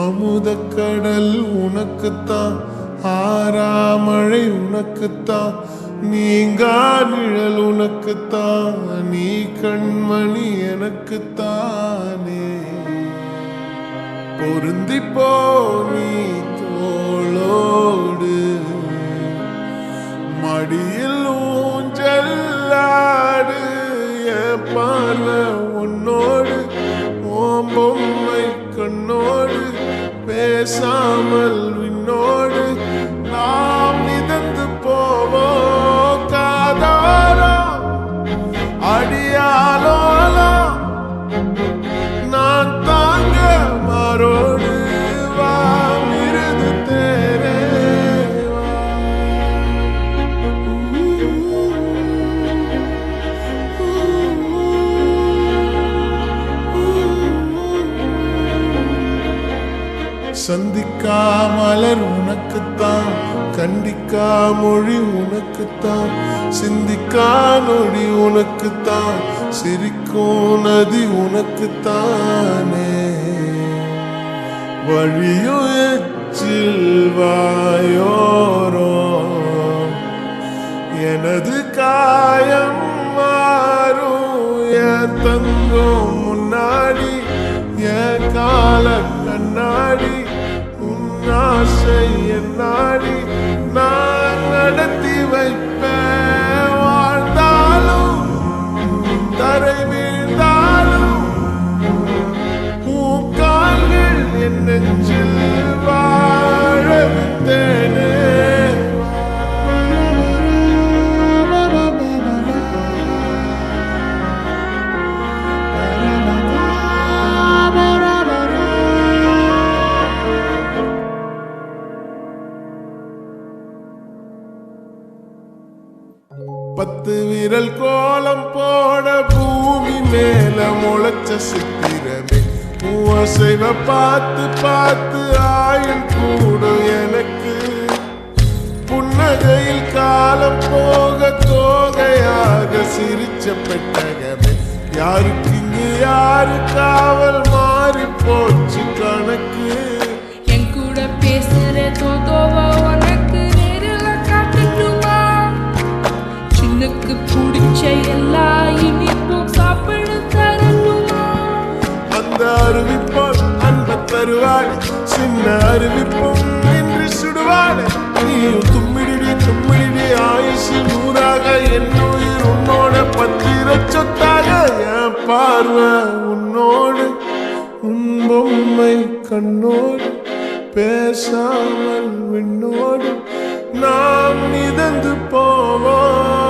அமுதக்கடல் உனக்குத்தான், ஆறாமழை உனக்குத்தான், நீங்கா நிழல் உனக்குத்தான், நீ கண்மணி எனக்குத்தானே. பொருந்திப்போ நீ தோளோடு, மடியில் ஊஞ்சல்லாடு, என் பார்வை உன்னோடு, ஓம் பொம்மை கண்ணோடு, பேசாமல் விண்ணோடு நாம் மிதந்து போவோம். காதாரோ அடியாலோலோ நான் தாங்க மாறோடு, வா மிருது தேரே சந்திக்கா மலர் உனக்குத்தான், கண்டிக்கா மொழி உனக்குத்தான், சிந்திக்கா நொடி உனக்குத்தான், சிரிக்கும் நதி உனக்குத்தானே. வழியும் எச்சில் வாயோரோ எனது காயம் மாறும், என் தங்கம் முன்னாடி, என் கால கண்ணாடி, ஆசை என்னாடி நான் நடத்தி வைப்பேன். வாழ்ந்தாலும் தரை வீழ்ந்தாலும் கால்கள் என் நெஞ்சில் வாழ விட்டேனே. பத்து விரல் கோலம் போட பூமி மேல முளைச்ச சித்திரமே, அசைவ பார்த்து பார்த்து ஆயுள் கூடும் எனக்கு. புன்னகையில் காலம் போக தோகையாக சிரிச்ச பெட்டகமே, யாருக்கு இங்கு யாரு காவல் மாறி போச்சு கணக்கு. என் கூட பேசுற தோதோவா உனக்கு நேரில் காட்டட்டுமா? சின்னுக்கு பிடிச்ச எல்லா இனிப்பும் சாப்பிட தரணுமா? அந்த அறிவிப்போல் அன்ப தருவாள், சின்ன அறிவிப்பும் இன்றி சுடுவாள். நீயும் தும்மிடி தும்மிடி ஆயுசு நூறாக, என் உயிர் உன்னோட பத்திர சொத்தாக. என் பார்வை உன்னோடு, உன் பொம்மை கண்ணோடு, பேசாமல் விண்ணோடு நாம் மிதந்து போவோம்.